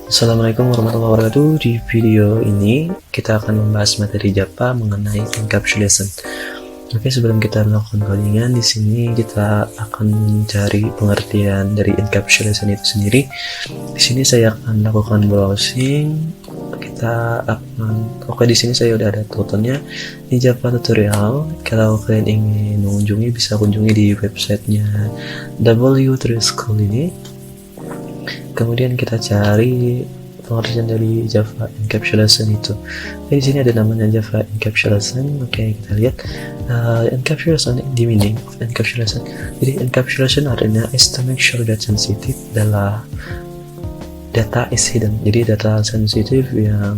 Assalamualaikum warahmatullahi wabarakatuh. Di video ini kita akan membahas materi Java mengenai encapsulation. Oke, sebelum kita melakukan codingan, di sini kita akan mencari pengertian dari encapsulation itu sendiri. Di sini saya akan lakukan browsing. Di sini saya udah ada tutornya di Java tutorial. Kalau kalian ingin mengunjungi, bisa kunjungi di websitenya W3 School ini. Kemudian kita cari pengertian dari Java encapsulation itu. Di sini ada namanya Java encapsulation. Oke, kita lihat encapsulation, the meaning of encapsulation. Jadi encapsulation artinya is to make sure that sensitive adalah data is hidden. Jadi data sensitif yang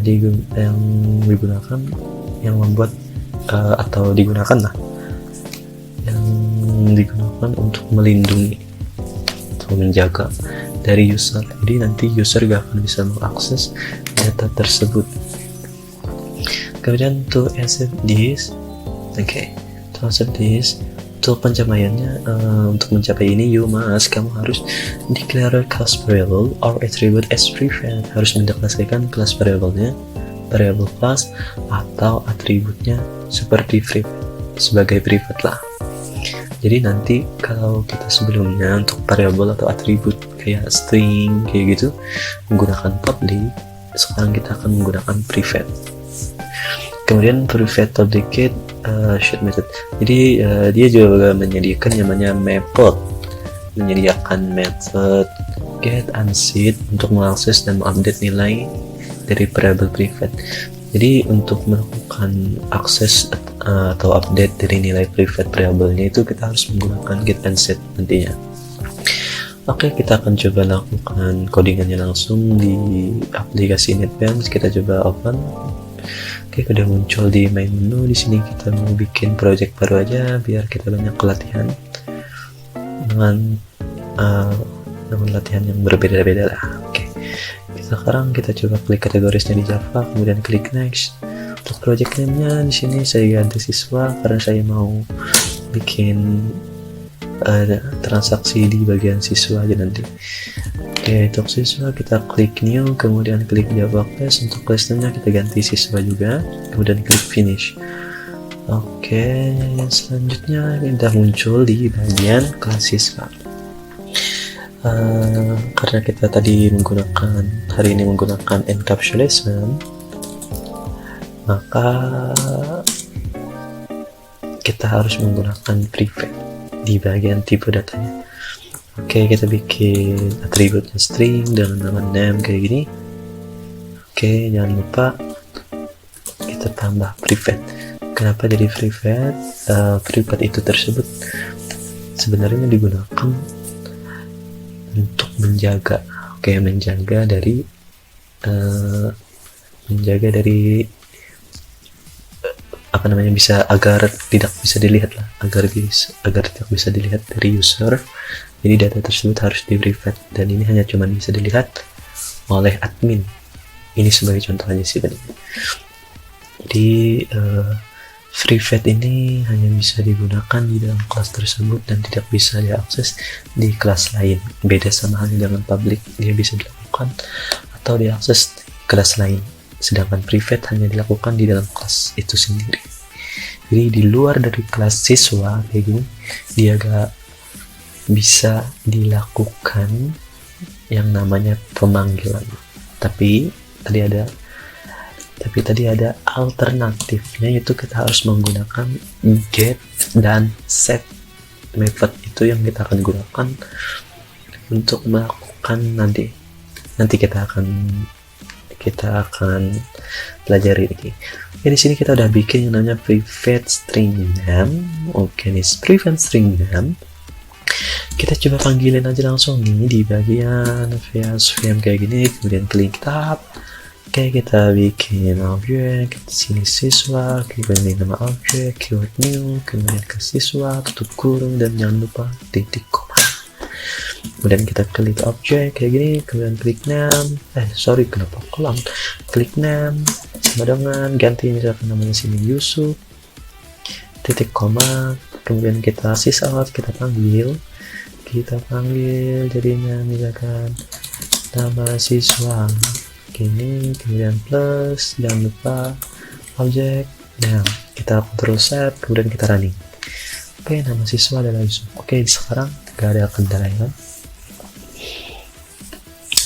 digunakan, yang membuat atau digunakan yang digunakan untuk melindungi, menjaga dari user. Jadi nanti user gak akan bisa mengakses data tersebut. Kemudian to accept this, untuk pencapaiannya, untuk mencapai ini kamu harus declare class variable or attribute as private. Harus mendeklarasikan class variable-nya, variable class atau atributnya seperti sebagai private lah. Jadi nanti kalau kita sebelumnya untuk variabel atau atribut kayak string kayak gitu menggunakan public, sekarang kita akan menggunakan private. Kemudian private duplicate should method. Jadi dia juga menyediakan namanya method, menyediakan method get and set untuk mengakses dan mengupdate nilai dari variabel private. Jadi untuk melakukan akses atau update dari nilai private variabelnya itu kita harus menggunakan get and set nantinya. Oke, kita akan coba lakukan codingannya langsung di aplikasi NetBeans. Kita coba open. Oke, udah muncul di main menu. Di sini kita mau bikin project baru aja biar kita banyak latihan dengan latihan yang berbeda-beda lah. Oke, sekarang kita coba klik kategorisnya di Java, kemudian klik next. Untuk project name-nya di sini saya ganti siswa karena saya mau bikin transaksi di bagian siswa aja nanti. Oke, untuk siswa kita klik new, kemudian klik Java class. Untuk class name-nya kita ganti siswa juga, kemudian klik finish. Oke, selanjutnya kita muncul di bagian kelas siswa. Karena kita tadi hari ini menggunakan encapsulation, maka kita harus menggunakan private di bagian tipe datanya. Oke, kita bikin atributnya string dengan nama name kayak gini. Oke, jangan lupa kita tambah private. Kenapa jadi private? Private itu tersebut sebenarnya digunakan untuk menjaga bisa agar tidak bisa dilihat lah, agar tidak bisa dilihat dari user. Jadi data tersebut harus di private dan ini hanya cuma bisa dilihat oleh admin. Ini sebagai contohnya sih benar. Jadi private ini hanya bisa digunakan di dalam kelas tersebut dan tidak bisa diakses di kelas lain. Beda sama halnya dengan public, dia bisa dilakukan atau diakses di kelas lain. Sedangkan private hanya dilakukan di dalam kelas itu sendiri. Jadi di luar dari kelas siswa kayak gini, dia gak bisa dilakukan yang namanya pemanggilan. Tapi tadi ada alternatifnya, yaitu kita harus menggunakan get dan set method. Itu yang kita akan gunakan untuk melakukan nanti kita akan pelajari lagi. Oke, di sini kita udah bikin yang namanya private string name. Oke, nih private string name kita coba panggilin aja langsung nih di bagian VM kayak gini, kemudian klik tab. Oke, kita bikin objek di sini siswa, kemudian nama objek, keyword new, kemudian ke siswa, tutup kurung, dan jangan lupa titik koma. Kemudian kita klik objek kayak gini, kemudian klik name, kenapa kolam, klik name sama dengan ganti misalkan namanya sini Yusuf, titik koma, kemudian kita sysout, kita panggil jadinya misalkan nama siswa gini, kemudian plus, jangan lupa objek. Nah, kita Ctrl set, kemudian kita running. Oke, nama siswa adalah Yusuf. Oke, sekarang gak ada kendala ya.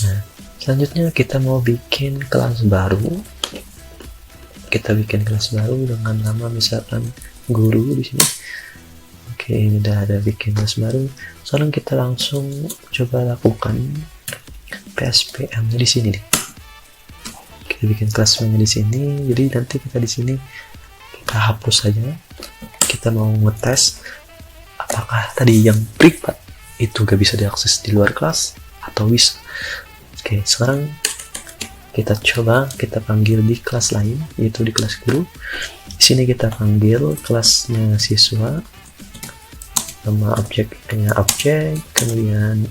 Nah, selanjutnya kita mau bikin kelas baru. Kita bikin kelas baru dengan nama misalkan guru di sini. Oke, ini udah ada bikin kelas baru. Sekarang kita langsung coba lakukan PSPM-nya di sini nih. Kita bikin kelasnya di sini. Jadi nanti kita di sini kita hapus saja. Kita mau ngetes apakah tadi yang privat itu gak bisa diakses di luar kelas atau bisa. Oke, sekarang kita coba kita panggil di kelas lain, yaitu di kelas guru. Di sini kita panggil kelasnya siswa, nama objeknya objek, kemudian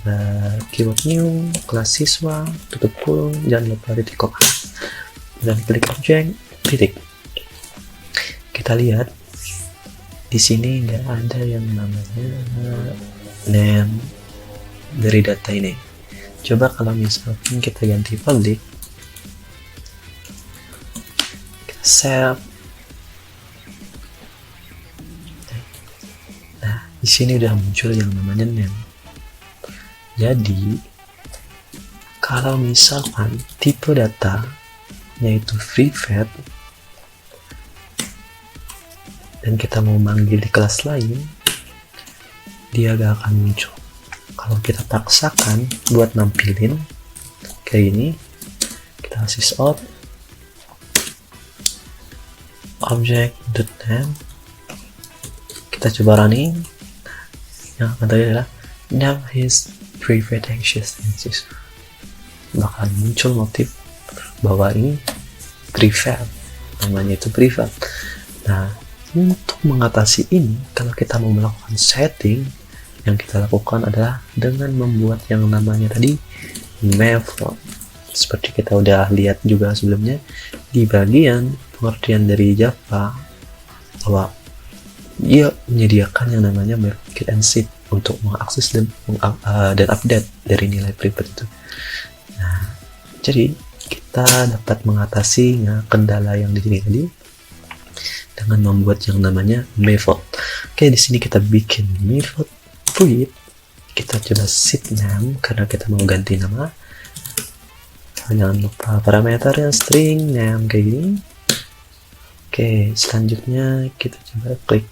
keyword new, kelas siswa, tutup kurung, jangan lupa titik koma, dan klik objek, titik. Kita lihat di sini nggak ada yang namanya name dari data ini. Coba kalau misalkan kita ganti public, save. Nah, di sini udah muncul yang namanya name. Jadi, kalau misalkan tipe data yaitu private dan kita mau manggil di kelas lain, dia gak akan muncul. Kalau kita paksakan buat nampilin kayak ini, kita sysout object.name, kita coba running. Yang akan terjadi adalah name his private access, bakal muncul motif bahwa ini privat, namanya itu privat. Nah, untuk mengatasi ini, kalau kita mau melakukan setting, yang kita lakukan adalah dengan membuat yang namanya tadi method. Seperti kita udah lihat juga sebelumnya di bagian pengertian dari Java, bahwa dia menyediakan yang namanya method get and set untuk mengakses dan update dari nilai private itu. Nah, jadi kita dapat mengatasi kendala yang di sini tadi dengan membuat yang namanya method. Oke, di sini kita bikin method void. Kita coba set name karena kita mau ganti nama. Jangan lupa parameternya string name kayak gini. Oke, selanjutnya kita coba klik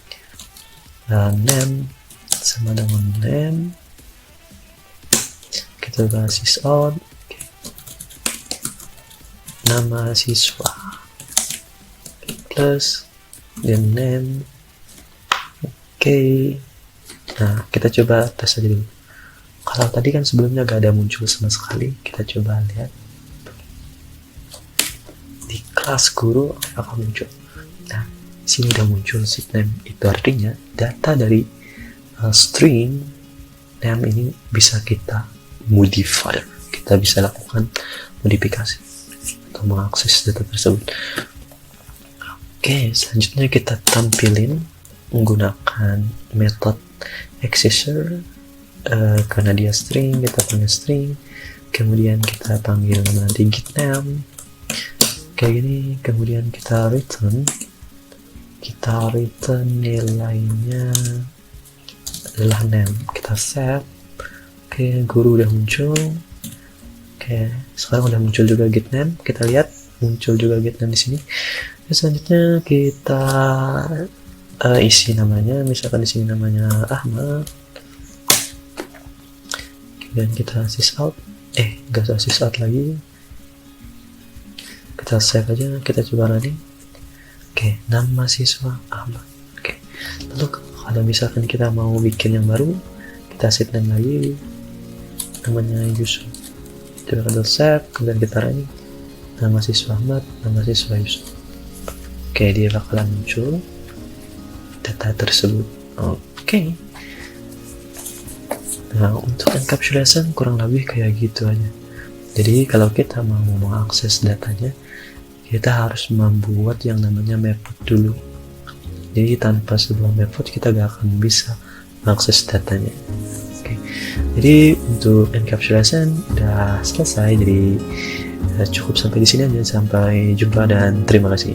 name sama dengan name. Kita coba sysout nama siswa plus dan name. Oke, nah kita coba tes aja dulu. Kalau tadi kan sebelumnya gak ada muncul sama sekali, kita coba lihat di kelas guru apakah muncul. Nah, sini udah muncul set name, itu artinya data dari string name ini bisa kita modify, kita bisa lakukan modifikasi atau mengakses data tersebut. Oke, selanjutnya kita tampilin menggunakan metode accessor. Karena dia string, kita panggil string, kemudian kita panggil nanti get name kayak gini, kemudian kita return nilainya adalah name, kita save. Oke, guru udah muncul. Oke, sekarang udah muncul juga get name, kita lihat muncul juga get name di sini. Selanjutnya kita isi namanya, misalkan di sini namanya Ahmad, dan kita sysout, nggak usah sysout lagi, kita save aja, kita coba running. Oke, nama siswa Ahmad. Oke, lalu kalau misalkan kita mau bikin yang baru, kita set name lagi, namanya Yusuf, kita save, kemudian kita running, nama siswa Ahmad, nama siswa Yusuf. Oke, dia bakalan muncul data tersebut. Oke. Nah, untuk encapsulation kurang lebih kayak gitu aja. Jadi kalau kita mau mengakses datanya, kita harus membuat yang namanya method dulu. Jadi tanpa sebuah method kita gak akan bisa mengakses datanya. Oke. Jadi untuk encapsulation udah selesai, jadi cukup sampai di sini aja. Sampai jumpa dan terima kasih.